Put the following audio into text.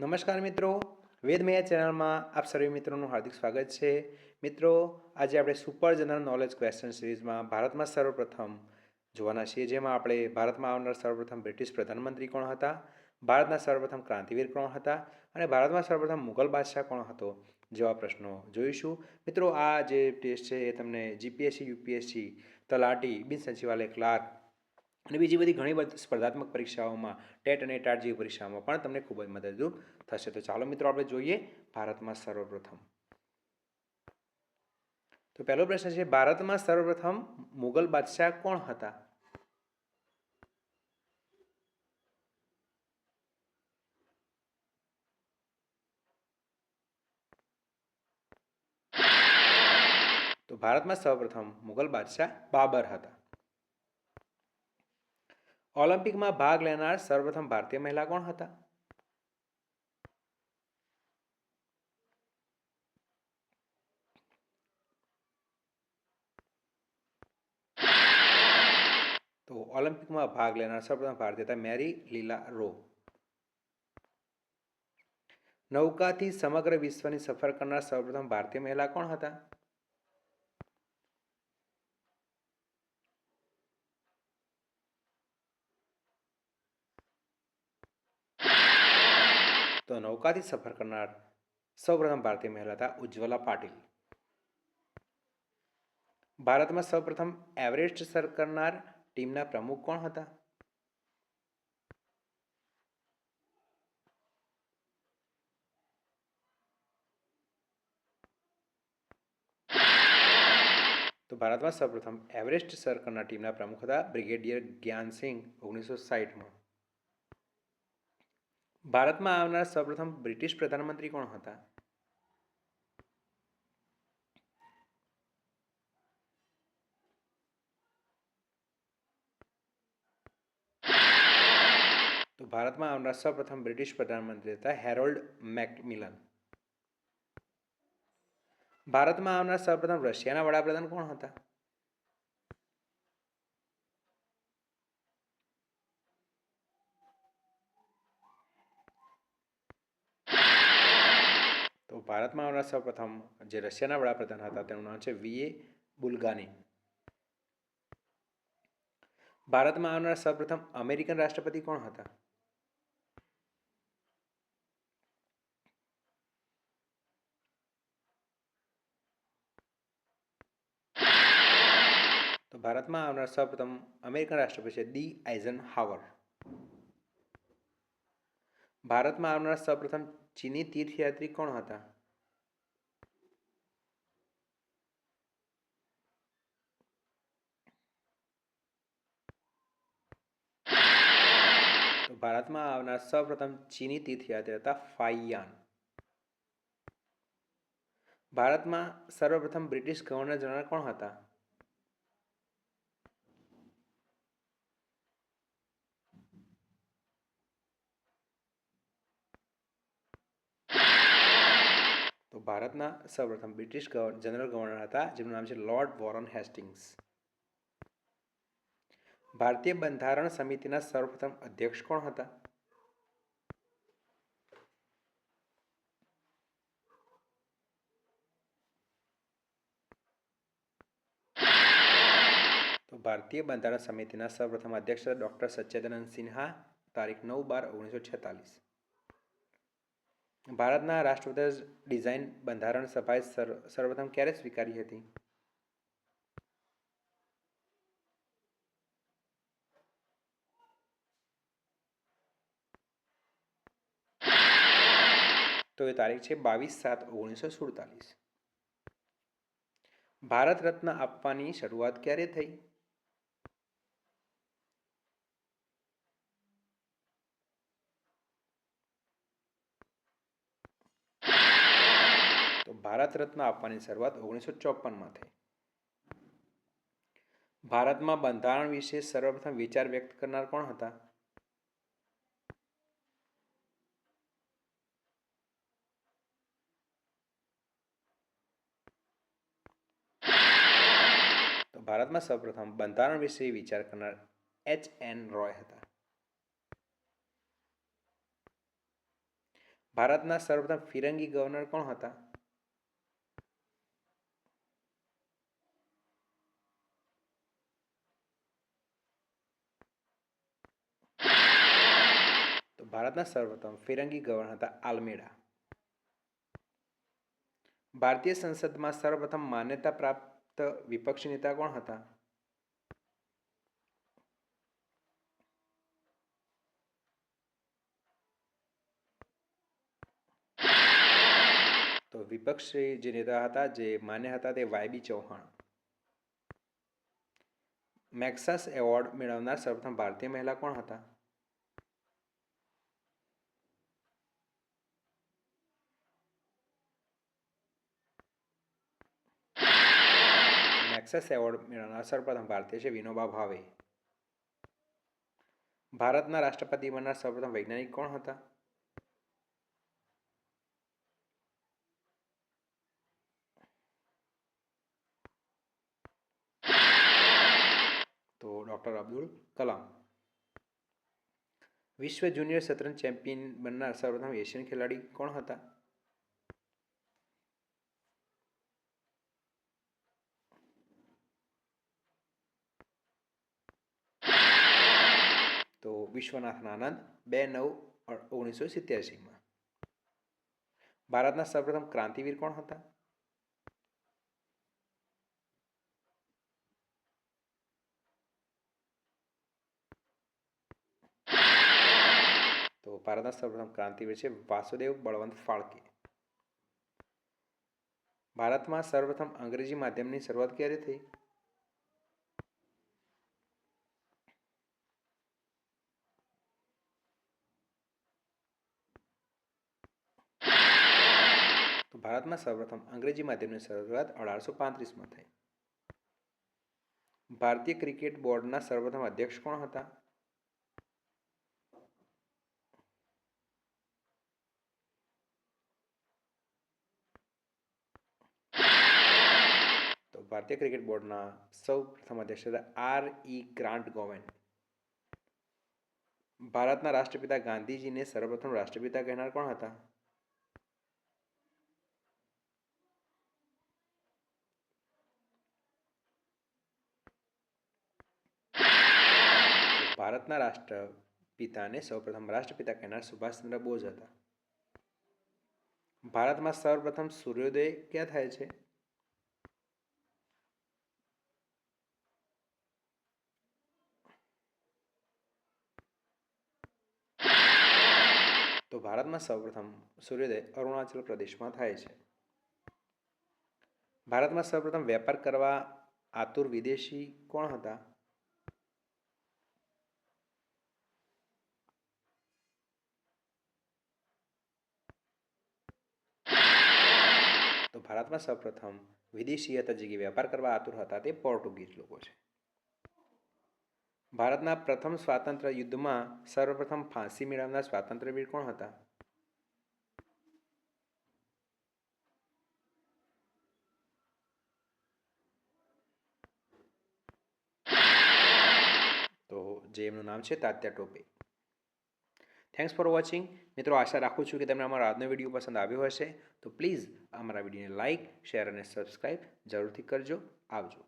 નમસ્કાર મિત્રો, વેદમયા ચેનલમાં આપ સર્વે મિત્રોનું હાર્દિક સ્વાગત છે. મિત્રો, આજે આપણે સુપર જનરલ નોલેજ ક્વેશ્ચન સિરીઝમાં ભારતમાં સર્વપ્રથમ જોવાના છીએ, જેમાં આપણે ભારતમાં આવનાર સર્વપ્રથમ બ્રિટિશ પ્રધાનમંત્રી કોણ હતા, ભારતના સર્વપ્રથમ ક્રાંતિવીર કોણ હતા અને ભારતમાં સર્વપ્રથમ મુઘલ બાદશાહ કોણ હતો જેવા પ્રશ્નો જોઈશું. મિત્રો, આ જે ટેસ્ટ છે એ તમને જીપીએસસી, યુપીએસસી, તલાટી, બિન સચિવાલય ક્લાર્ક અને બીજી બધી ઘણી બધી સ્પર્ધાત્મક પરીક્ષાઓમાં ટેટ અને ટાટ જેવી પરીક્ષાઓમાં પણ તમને ખૂબ જ મદદરૂપ થશે. તો ચાલો મિત્રો, આપણે જોઈએ ભારતમાં સર્વપ્રથમ. તો પહેલો પ્રશ્ન છે, ભારતમાં સર્વપ્રથમ મુગલ બાદશાહ કોણ હતા? તો ભારતમાં સર્વપ્રથમ મુગલ બાદશાહ બાબર હતા. ઓલિમ્પિકમાં ભાગ લેનાર સર્વપ્રથમ ભારતીય મહિલા કોણ હતા? તો ઓલિમ્પિકમાં ભાગ લેનાર સર્વપ્રથમ ભારતીય હતા મેરી લીલા રો. નૌકાથી સમગ્ર વિશ્વની સફર કરનાર સર્વપ્રથમ ભારતીય મહિલા કોણ હતા? તો નૌકાથી સફર કરનાર સૌપ્રથમ ભારતીય મહિલા હતા ઉજ્જવલા પાટીલ. ભારતમાં સૌપ્રથમ એવરેસ્ટ સર કરનાર ટીમના પ્રમુખ કોણ હતા? તો ભારતમાં સૌપ્રથમ એવરેસ્ટ સર કરનાર ટીમના પ્રમુખ હતા બ્રિગેડિયર જ્ઞાનસિંહ 1960માં. ભારતમાં આવનાર સૌપ્રથમ બ્રિટિશ પ્રધાનમંત્રી કોણ હતા? તો ભારતમાં આવનાર સૌપ્રથમ બ્રિટિશ પ્રધાનમંત્રી હતા હેરોલ્ડ મેકમિલન. ભારતમાં આવનાર સૌપ્રથમ રશિયાના વડાપ્રધાન કોણ હતા? તો ભારતમાં આવનાર સૌપ્રથમ જે રશિયાના વડાપ્રધાન હતા તેનું નામ છે વીએ બુલ્ગાની. ભારતમાં આવનાર સૌપ્રથમ અમેરિકન રાષ્ટ્રપતિ કોણ હતા? તો ભારતમાં આવનાર સૌપ્રથમ અમેરિકન રાષ્ટ્રપતિ છે ડી આઇઝન હાવર. ભારતમાં આવનાર સૌપ્રથમ ચીની તીર્થયાત્રી કોણ હતા? તો ભારતમાં આવનાર સૌપ્રથમ ચીની તીર્થયાત્રી હતા ફાઇયાન. ભારતમાં સર્વપ્રથમ બ્રિટિશ ગવર્નર જનરલ કોણ હતા? તો ભારતના સૌપ્રથમ બ્રિટિશ જનરલ ગવર્નર હતા જેમનું નામ છે લોર્ડ વોરન હેસ્ટિંગ્સ. ભારતીય બંધારણ સમિતિના સર્વપ્રથમ અધ્યક્ષ કોણ હતા? તો ભારતીય બંધારણ સમિતિના સર્વપ્રથમ અધ્યક્ષ ડૉક્ટર સચ્ચિદાનંદ સિન્હા, તારીખ 9/12/1946. ભારતના રાષ્ટ્રધ્વજ ડિઝાઇન બંધારણ સભાએ સર્વપ્રથમ ક્યારે સ્વીકારી હતી? તો એ તારીખ છે 22/7/1947. ભારત રત્ન આપવાની શરૂઆત ક્યારે થઈ? તો ભારત રત્ન આપવાની શરૂઆત 1954માં થઈ. ભારતમાં બંધારણ વિશે સર્વપ્રથમ વિચાર વ્યક્ત કરનાર કોણ હતા? તો ભારતમાં સૌપ્રથમ બંધારણ વિશે વિચાર કરનાર એચ એન રોય હતા. ભારતના સર્વપ્રથમ ફિરંગી ગવર્નર કોણ હતા? તો ભારતના સર્વપ્રથમ ફિરંગી ગવર્નર હતા આલ્મેડા. ભારતીય સંસદમાં સર્વપ્રથમ માન્યતા પ્રાપ્ત વિપક્ષી નેતા કોણ હતા? તો વિપક્ષી જે નેતા હતા જે માન્ય હતા તે વાયબી ચૌહાણ. મેક્સાસ એવોર્ડ મેળવનાર સર્વપ્રથમ ભારતીય મહિલા કોણ હતા? મેક્સસ એવોર્ડ મેળવનાર સર્વપ્રથમ ભારતીય છે વિનોબા ભાવે. ભારતના રાષ્ટ્રપતિ બનનાર સર્વપ્રથમ વૈજ્ઞાનિક કોણ હતા? તો ડૉક્ટર અબ્દુલ કલામ. વિશ્વ જુનિયર શતરંજ ચેમ્પિયન બનનાર સર્વપ્રથમ એશિયન ખેલાડી કોણ હતા? તો વિશ્વનાથન આનંદ 2/9/1987. ભારતના સર્વપ્રથમ ક્રાંતિવીર કોણ હતા? તો ભારતના સર્વપ્રથમ ક્રાંતિવીર છે વાસુદેવ બળવંત ફાળકે. ભારતમાં સર્વપ્રથમ અંગ્રેજી માધ્યમની શરૂઆત ક્યારે થઈ? તો ભારતમાં સર્વપ્રથમ અંગ્રેજી માધ્યમની શરૂઆત 1835માં થઈ. ભારતીય ક્રિકેટ બોર્ડના સર્વપ્રથમ અધ્યક્ષ કોણ હતા? તો ભારતીય ક્રિકેટ બોર્ડના સૌ પ્રથમ અધ્યક્ષ હતા R.E. ગ્રાન્ટ ગોવેન. ભારતના રાષ્ટ્રપિતા ગાંધીજીને સર્વપ્રથમ રાષ્ટ્રપિતા કહેનાર કોણ હતા? ભારતના રાષ્ટ્રપિતાને સૌપ્રથમ રાષ્ટ્રપિતા કહેનાર સુભાષચંદ્ર બોઝ હતા. ભારતમાં સર્વપ્રથમ સૂર્યોદય ક્યાં થાય છે? તો ભારતમાં સૌપ્રથમ સૂર્યોદય અરુણાચલ પ્રદેશમાં થાય છે. ભારતમાં સૌપ્રથમ વેપાર કરવા આતુર વિદેશી કોણ હતા? તો ભારતમાં સૌપ્રથમ વિદેશી હતા જે વેપાર કરવા આતુર હતા તે પોર્ટુગીઝ લોકો છે. ભારતના પ્રથમ સ્વાતંત્ર્ય યુદ્ધમાં સર્વપ્રથમ ફાંસી મેળવનાર સ્વાતંત્ર્યવીર કોણ હતા? તો જે એમનું નામ છે Tatya Tope. Thanks for watching. મિત્રો, આશા રાખું છું કે તમને અમારો આજનો વિડીયો પસંદ આવ્યો હશે. તો પ્લીઝ અમારા વિડીયોને લાઇક, શેર અને સબસ્ક્રાઈબ જરૂરથી કરજો. આવજો.